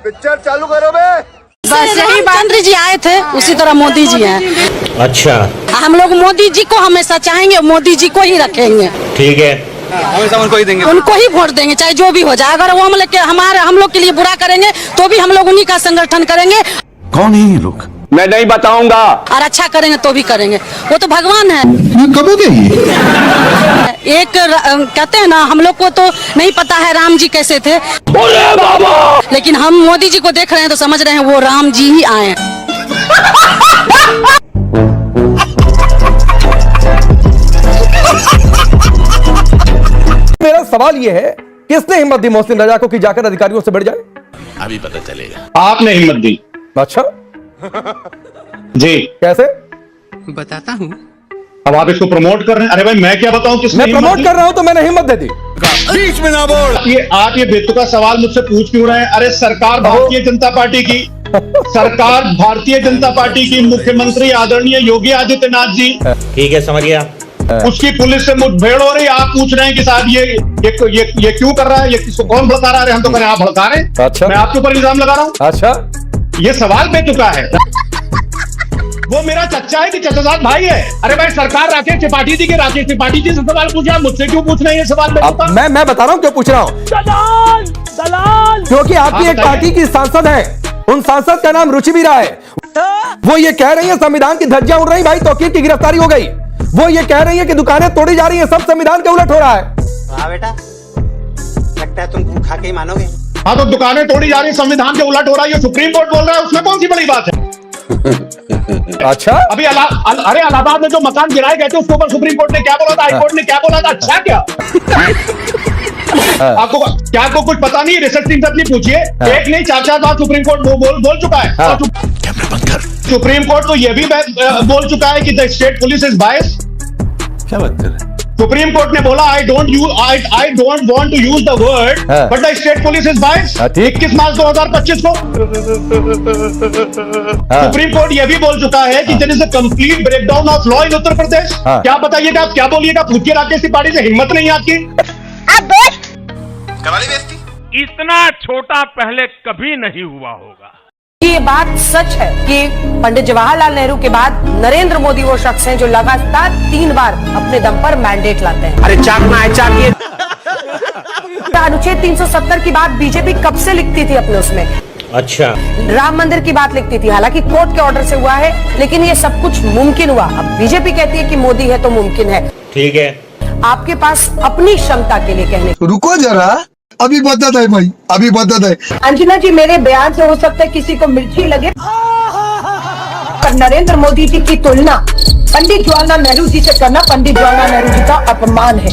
Picture चालू करो बे। बस यही बांद्री जी आए थे, उसी तरह मोदी जी हैं। अच्छा, हम लोग मोदी जी को हमेशा चाहेंगे, मोदी जी को ही रखेंगे। ठीक है, हमेशा उनको ही देंगे, उनको ही वोट देंगे, चाहे जो भी हो जाए। अगर वो हम लोग के लिए बुरा करेंगे तो भी हम लोग उन्हीं का संगठन करेंगे। कौन है ये लोग? मैं नहीं बताऊंगा। और अच्छा करेंगे तो भी करेंगे, वो तो भगवान है। कब हो गई? एक कहते हैं ना, हम लोग को तो नहीं पता है राम जी कैसे थे, लेकिन हम मोदी जी को देख रहे हैं तो समझ रहे हैं वो राम जी ही आए हैं। मेरा सवाल ये है, किसने हिम्मत दी मोहसिन रजा को कि जाकर अधिकारियों से बढ़ जाए? अभी पता चलेगा। आपने हिम्मत दी। अच्छा, जी कैसे? बताता हूँ। अब आप इसको प्रमोट कर रहे हैं। अरे भाई मैं क्या बताऊं किसने मैं प्रमोट कर रहा हूं तो मैंने हिम्मत दे दी। बीच में ना बोल। आप ये बेतुका सवाल मुझसे पूछ क्यों रहे हैं? अरे सरकार भारतीय जनता पार्टी की, सरकार भारतीय जनता पार्टी की, मुख्यमंत्री आदरणीय योगी आदित्यनाथ जी, ठीक है, समझ गया। उसकी पुलिस से मुठभेड़ हो रही। आप पूछ रहे हैं कि साहब ये क्यों कर रहा है, ये किसको कौन भड़का रहा है? हम तो कह रहे हैं आप भड़का रहे हैं। अच्छा, मैं आपके ऊपर इल्जाम लगा रहा हूं। अच्छा, ये सवाल बेतुका है। वो मेरा चच्चा है कि चचाजाद भाई है? अरे भाई सरकार राकेश त्रिपाठी जी के, राकेश त्रिपाठी जी से सवाल पूछा, मुझसे क्यों पूछ रहे हैं ये सवाल? मैं बता रहा हूं क्यों पूछ रहा हूं। दलाल क्योंकि आपकी एक पार्टी की सांसद है, उन सांसद का नाम रुचि भी रहा है। वो ये कह रही है संविधान की धज्जियां उड़ रही, भाई तौकीर की गिरफ्तारी हो गई। वो ये कह रही है कि दुकानें तोड़ी जा रही हैं, सब संविधान के उलट हो रहा है। हाँ बेटा, लगता है तुम खा के ही मानोगे। हाँ तो दुकानें तोड़ी जा रही, संविधान के उलट हो रहा है, ये सुप्रीम कोर्ट बोल रहा है, उसमें कौन सी बड़ी बात है? अच्छा, अभी अरे इलाहाबाद में जो मकान गिराए गए थे उसके ऊपर सुप्रीम कोर्ट ने क्या बोला था, हाईकोर्ट ने क्या बोला था? अच्छा क्या आपको कुछ पता नहीं? रिसर्च टीम से पूछिए, एक नहीं चार बार सुप्रीम कोर्ट बोल चुका है। सुप्रीम कोर्ट तो यह भी बोल चुका है कि the state police is bias. क्या बात कर रहे हैं? सुप्रीम कोर्ट ने बोला I don't want to use the word but the state police is bias. 21 March 2025 को सुप्रीम कोर्ट यह भी बोल चुका है कि there is a complete breakdown of law in Uttar Pradesh. क्या बताइएगा आप, क्या बोलिएगा? पूछिए राकेश त्रिपाठी से, हिम्मत नहीं आपकी। इतना छोटा पहले कभी नहीं हुआ होगा। ये बात सच है कि पंडित जवाहरलाल नेहरू के बाद नरेंद्र मोदी वो शख्स हैं जो लगातार 3 बार अपने दम पर मैंडेट लाते हैं। अरे चाकना है, चाकिए। अनुच्छेद 370 की बात बीजेपी कब से लिखती थी अपने उसमें। अच्छा, राम मंदिर की बात लिखती थी, हालांकि कोर्ट के ऑर्डर से हुआ है, लेकिन ये सब कुछ मुमकिन हुआ। अब बीजेपी कहती है कि मोदी है तो मुमकिन है। ठीक है, आपके पास अपनी क्षमता के लिए कहने। रुको जरा, अभी बदत है भाई, अभी बदत है। अंजना जी, मेरे बयान से हो सकता है किसी को मिर्ची लगे, पर नरेंद्र मोदी जी की तुलना पंडित जवाहरलाल नेहरू जी से करना पंडित जवाहरलाल नेहरू जी का अपमान है।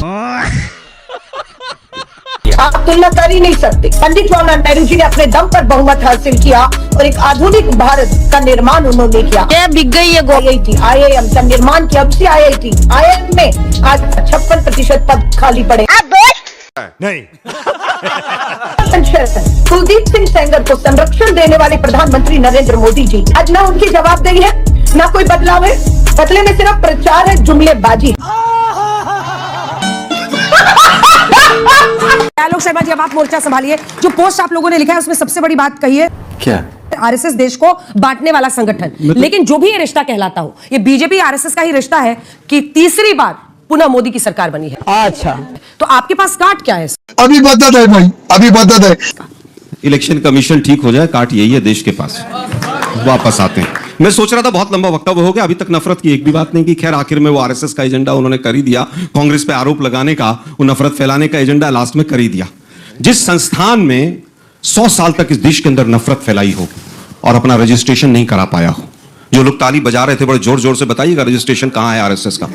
आप तुलना कर ही नहीं सकते। पंडित जवाहरलाल नेहरू जी ने अपने दम पर बहुमत हासिल किया और एक आधुनिक भारत का निर्माण उन्होंने किया। क्या बिक गई है IIM का निर्माण किया, अब से IIM में आज 56% पद खाली पड़े। नहीं। कुलदीप सिंह सेंगर को संरक्षण देने वाले प्रधानमंत्री नरेंद्र मोदी जी, आज ना उनकी जवाबदेही है ना कोई बदलाव है, बदले में सिर्फ प्रचार है, जुमलेबाजी। आलोक शर्मा जी, अब आप मोर्चा संभालिए। जो पोस्ट आप लोगों ने लिखा है उसमें सबसे बड़ी बात कही है क्या? आरएसएस देश को बांटने वाला संगठन। लेकिन जो भी ये रिश्ता कहलाता हो, ये बीजेपी आरएसएस का ही रिश्ता है कि तीसरी बार पुनः मोदी की सरकार बनी है। अच्छा, तो आपके पास काट क्या है? अभी बदत है भाई, अभी बदत है। इलेक्शन कमीशन ठीक हो जाए, काट यही है देश के पास। वापस आते हैं। मैं सोच रहा था बहुत लंबा वक्तव्य हो गया, अभी तक नफरत की एक भी बात नहीं की। खैर आखिर में वो आरएसएस का एजेंडा उन्होंने कर ही दिया, कांग्रेस पे आरोप लगाने का, वो नफरत फैलाने का एजेंडा लास्ट में कर ही दिया। जिस संस्थान में 100 साल तक इस देश के अंदर नफरत फैलाई हो और अपना रजिस्ट्रेशन नहीं करा पाया हो, जो लोग ताली बजा रहे थे बड़े जोर जोर से, बताइएगा रजिस्ट्रेशन कहां है आरएसएस का?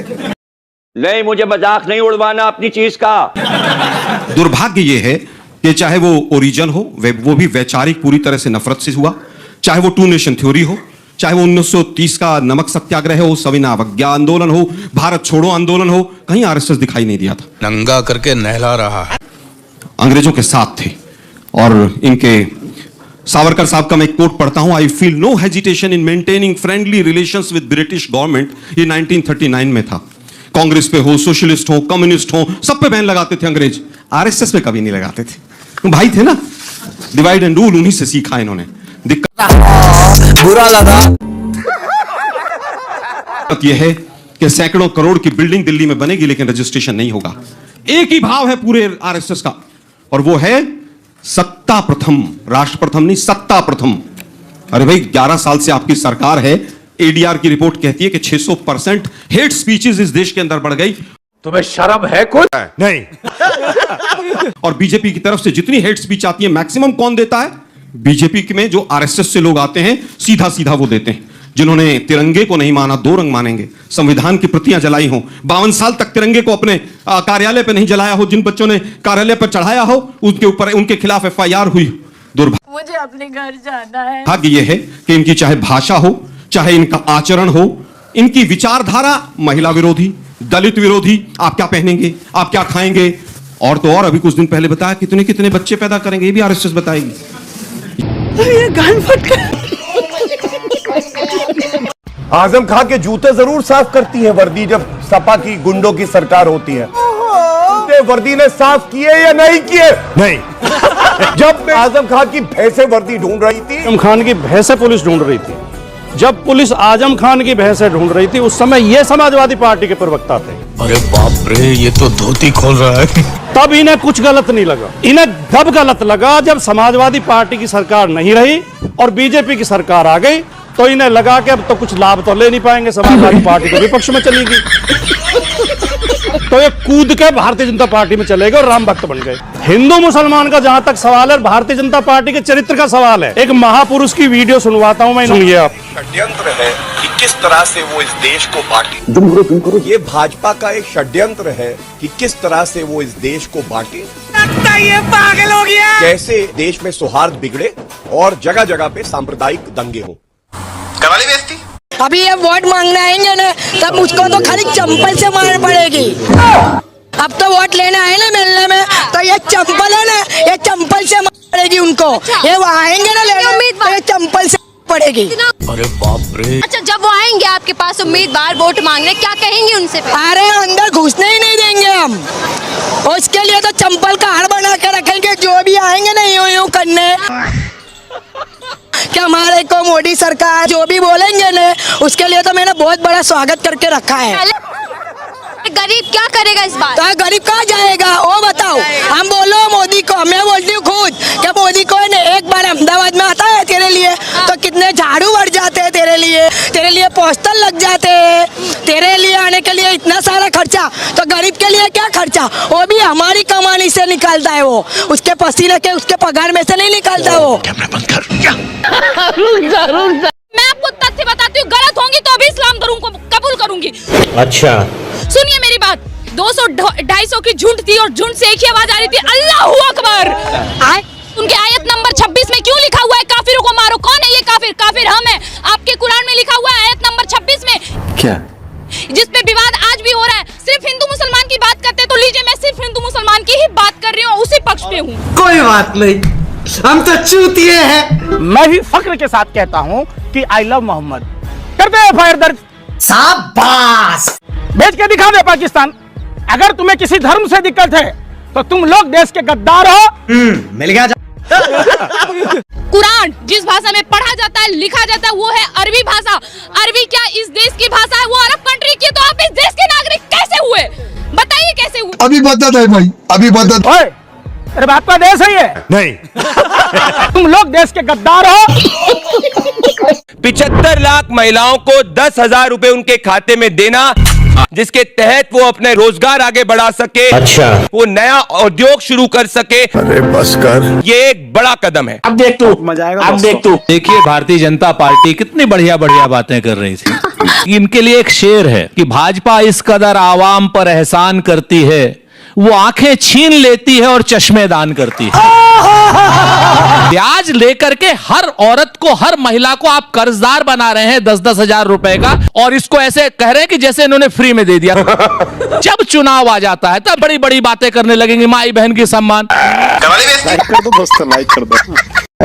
नहीं, मुझे मजाक नहीं उड़वाना अपनी चीज का। दुर्भाग्य ये है कि चाहे वो ओरिजिन हो, वो भी वैचारिक पूरी तरह से नफरत से हुआ, चाहे वो 2 नेशन थ्योरी हो, चाहे वो 1930 का नमक सत्याग्रह हो, सविनय अवज्ञा आंदोलन हो, भारत छोड़ो आंदोलन हो, कहीं आरएसएस दिखाई नहीं दिया था। नंगा करके नहला रहा है। अंग्रेजों के साथ थे। और इनके सावरकर साहब का मैं एक कोट पढ़ता हूं, I feel no hesitation in maintaining friendly relations with British government. ये 1939 में था। कांग्रेस पे हो, सोशलिस्ट हो, कम्युनिस्ट हो, सब पे बैन लगाते थे अंग्रेज, आरएसएस पे कभी नहीं लगाते थे। भाई थे ना। डिवाइड एंड रूल उन्हीं से सीखा इन्होंने। दिक्कत बुरा लगा। यह है कि सैकड़ों करोड़ की बिल्डिंग दिल्ली में बनेगी लेकिन रजिस्ट्रेशन नहीं होगा। एक ही भाव है पूरे आरएसएस का, और वो है सत्ता प्रथम, राष्ट्र प्रथम नहीं, सत्ता प्रथम। अरे भाई 11 साल से आपकी सरकार है, एडीआर की रिपोर्ट कहती है कि 600% हेट स्पीचेस इस देश के अंदर बढ़ गई। तुम्हें शर्म है कुछ? नहीं। और बीजेपी की तरफ से जितनी हेट स्पीच आती है मैक्सिमम कौन देता है? बीजेपी में जो आरएसएस से लोग आते हैं सीधा सीधा वो देते हैं। जिन्होंने तिरंगे को नहीं माना, 2 रंग मानेंगे, संविधान की प्रतियां जलाई हो, 52 साल तक तिरंगे को अपने कार्यालय पे नहीं जलाया हो, जिन बच्चों ने कार्यालय पर चढ़ाया हो उनके ऊपर उनके खिलाफ एफआईआर हुई। दुर्भाग्य, मुझे अपने घर जाना है। भाग्य यह है कि इनकी चाहे भाषा हो, चाहे इनका आचरण हो, इनकी विचारधारा महिला विरोधी, दलित विरोधी, आप क्या पहनेंगे, आप क्या खाएंगे, और तो और अभी कुछ दिन पहले बताया कितने कितने बच्चे पैदा करेंगे, ये भी आरएसएस बताएगी। ये गान फट गया। आजम खां के जूते जरूर साफ करती है वर्दी जब सपा की गुंडों की सरकार होती है। वर्दी ने साफ किए या नहीं किए? नहीं। जब आजम खान की भैंसे वर्दी ढूंढ रही थी, आजम खान की भैंसे पुलिस ढूंढ रही थी, जब पुलिस आजम खान की भैंसे ढूंढ रही थी उस समय ये समाजवादी पार्टी के प्रवक्ता थे। अरे बाप रे, ये तो धोती खोल रहा है। तब इन्हें कुछ गलत नहीं लगा, इन्हें तब गलत लगा जब समाजवादी पार्टी की सरकार नहीं रही और बीजेपी की सरकार आ गई, तो इन्हें लगा कि अब तो कुछ लाभ तो ले नहीं पाएंगे, समाजवादी पार्टी तो विपक्ष में चलेगी, तो ये कूद के भारतीय जनता पार्टी में चले गए और राम भक्त बन गए। हिंदू मुसलमान का जहां तक सवाल है, भारतीय जनता पार्टी के चरित्र का सवाल है। एक महापुरुष की वीडियो सुनवाता हूं मैं, सुनिए आप। षड्यंत्र है कि किस तरह से वो इस देश को बांटे। ये भाजपा का एक षड्यंत्र है कि किस तरह से वो इस देश को बांटे। ये पागल हो गया। कैसे देश में सौहार्द बिगड़े और जगह जगह पे सांप्रदायिक दंगे हों। करवाली बेइज्जती। अभी ये वोट मांगने आएंगे ना, तब मुझको तो खाली चंपल से मार पड़ेगी। अब तो वोट लेने आए ना मिलने में, तो ये चंपल है ना, ये चंपल से मार पड़ेगी उनको। ये वो आएंगे ना लेने, तो ये चंपल से पड़ेगी। अरे बाप रे। अच्छा, जब वो आएंगे आपके पास उम्मीदवार वोट मांगने, क्या कहेंगे उनसे? अरे अंदर घुसने ही नहीं देंगे हम, उसके लिए तो चंपल का हार बना के रखेंगे। जो भी आएंगे ना यूं यूं करने कि हमारे को मोदी सरकार जो भी बोलेंगे ना, उसके लिए तो मैंने बहुत बड़ा स्वागत करके रखा है। गरीब क्या करेगा इस बार? तो गरीब कहाँ जाएगा वो बताओ। हम बोलो मोदी को, मैं बोलती हूँ खुद कि मोदी को एक बार अहमदाबाद में आता है तेरे लिए तो कितने झाड़ू बढ़ जाते हैं तेरे लिए पोस्टर लग जाते हैं, तेरे लिए आने के लिए इतना सारा खर्चा। तो गरीब के लिए क्या खर्चा, वो भी हमारी कमानी से निकालता है, वो उसके पसीने के उसके पगार में से नहीं निकालता वो। कैमरा बंद कर। मैं आपको तथ्य बताती हूँ, गलत होंगी तो अभी इस्लाम धर्म को कबूल करूंगी। अच्छा, सुनिए मेरी बात। 200-250 की झुंड थी और झुंड से एक ही आवाज आ रही थी, अल्लाहू अकबर। उनके आयत नंबर 26 में क्यों लिखा हुआ है काफिरों को मारो? कौन है ये काफिर? काफिर हम है। आपके कुरान में लिखा हुआ है आयत नंबर 26 में, क्या जिस पे विवाद आज भी हो रहा है। सिर्फ हिंदू मुसलमान की बात करते तो लीजिए, मैं सिर्फ हिंदू मुसलमान की ही बात कर रही हूँ, उसी पक्ष पे हूँ। कोई बात नहीं, हम तो चूतिए हैं। मैं भी फख्र के साथ कहता हूँ कि आई लव मोहम्मद। करते हैं एफआईआर दर्ज। शाबाश। भेज के दिखा दे पाकिस्तान। अगर तुम्हें किसी धर्म से दिक्कत है तो तुम लोग देश के गद्दार हो। मिल गया। कुरान जिस भाषा में पढ़ा जाता है, लिखा जाता है, वो है अरबी भाषा। अरबी क्या इस देश की भाषा है? वो अरब कंट्री की। तो आप इस देश के नागरिक कैसे हुए? बताइए कैसे हुए? अभी बदत है भाई, अभी बदत। अरे बात का देश है ये? नहीं। तुम लोग देश के गद्दार हो। 75 लाख महिलाओं को 10,000 रुपए उनके खाते में देना, जिसके तहत वो अपने रोजगार आगे बढ़ा सके। अच्छा, वो नया उद्योग शुरू कर सके। अरे बस कर, ये एक बड़ा कदम है। अब देख तू, मजा आएगा। अब देख तू। देखिए, भारतीय जनता पार्टी कितनी बढ़िया बढ़िया बातें कर रही थी। इनके लिए एक शेर है कि भाजपा इस कदर आवाम पर एहसान करती है, वो आंखें छीन लेती है और चश्मे दान करती है। ब्याज लेकर के हर औरत को, हर महिला को आप कर्जदार बना रहे हैं 10-10 हजार रुपए का, और इसको ऐसे कह रहे हैं कि जैसे इन्होंने फ्री में दे दिया। जब चुनाव आ जाता है तब बड़ी बड़ी बातें करने लगेंगे, माई बहन की सम्मान।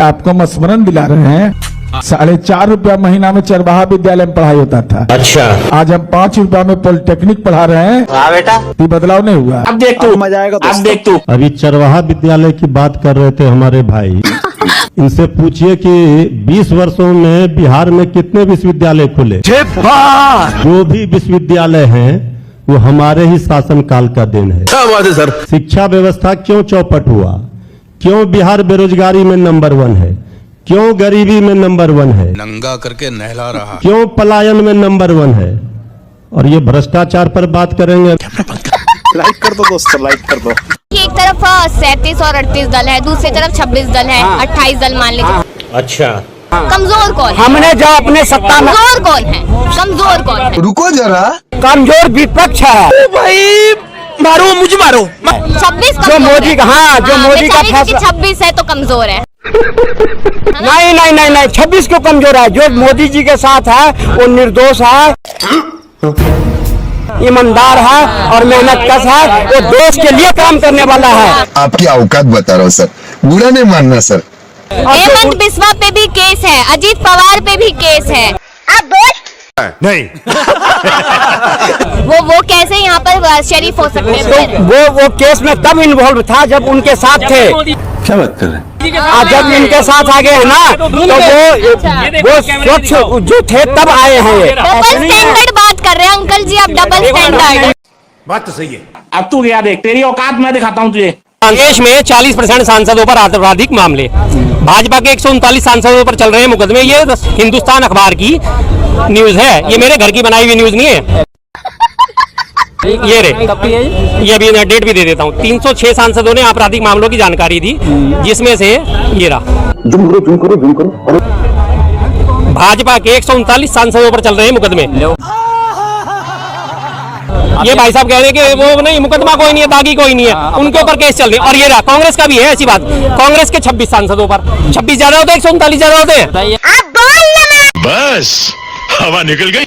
आपको मस्मरण दिला रहे हैं, 4.5 रुपया महीना में चरवाहा विद्यालय में पढ़ाई होता था। अच्छा, आज हम 5 रुपया में पॉलिटेक्निक पढ़ा रहे हैं। हाँ बेटा, ये बदलाव नहीं हुआ। अब देख तू, मजा आएगा। अब देख तू। अभी चरवाहा विद्यालय की बात कर रहे थे हमारे भाई। इनसे पूछिए कि 20 वर्षों में बिहार में कितने विश्वविद्यालय खुले। जो भी विश्वविद्यालय हैं वो हमारे ही शासनकाल का देन है। क्या बात है सर। शिक्षा व्यवस्था क्यों चौपट हुआ, क्यों बिहार बेरोजगारी में नंबर 1 है, क्यों गरीबी में नंबर 1 है, नंगा करके नहला रहा, क्यों पलायन में नंबर 1 है, और ये भ्रष्टाचार पर बात करेंगे। लाइक कर दो दोस्तों, लाइक कर दो। एक तरफ 37 और 38 दल है, दूसरी तरफ 26 दल है, 28 दल मान लीजिए। अच्छा, कमजोर कौन है? हमने जो अपने सत्ता में कमजोर कौन है? कमजोर कौन है? रुको जरा। कमजोर विपक्ष है। भाई मारो, मुझे मारो। 26 जो मोदी का, हाँ, जो मोदी का फैसला 26 है तो कमजोर है। नहीं नहीं नहीं नहीं, 26 क्यों कमजोर है? जो मोदी जी के साथ है वो निर्दोष है, ईमानदार है और मेहनत कश है, वो देश के लिए काम करने वाला है। आपकी औकात बता रहा हूँ सर, बुरा नहीं मानना सर। हेमंत बिस्वा पे भी केस है, अजीत पवार पे भी केस है। आप नहीं। वो कैसे यहाँ पर शरीफ हो सकते हैं? तो वो केस में तब इन्वॉल्व था जब उनके साथ थे। क्या बात कर रहे हैं? आज जब इनके साथ आ गए हैं ना, तो वो स्वच्छ जो थे तब आए हैं। ये डबल स्टैंडर्ड बात कर रहे हैं अंकल जी, आप डबल स्टैंडर्ड। बात तो सही है। अब तू क्या देख, तेरी औकात मैं दिखाता हूँ तुझे। देश में 40% सांसदों पर आपराधिक मामले, भाजपा के 139 सांसदों पर चल रहे हैं मुकदमे। ये हिंदुस्तान अखबार की न्यूज है, ये मेरे घर की बनाई हुई न्यूज नहीं है। ये रे, ये अभी मैं डेट भी दे देता हूँ। 306 सांसदों ने आपराधिक मामलों की जानकारी दी, जिसमें से ये रहा। जूम करो। भाजपा के 139 सांसदों पर चल रहे हैं मुकदमे। ये भाई साहब कह रहे हैं कि वो नहीं, मुकदमा कोई नहीं है, दागी कोई नहीं है, उनके ऊपर केस चल रहे हैं। और ये रहा, कांग्रेस का भी है ऐसी बात, कांग्रेस के 26 सांसदों पर। 26 ज्यादा होते हैं, 139 ज्यादा होते हैं। बस हवा निकल गई।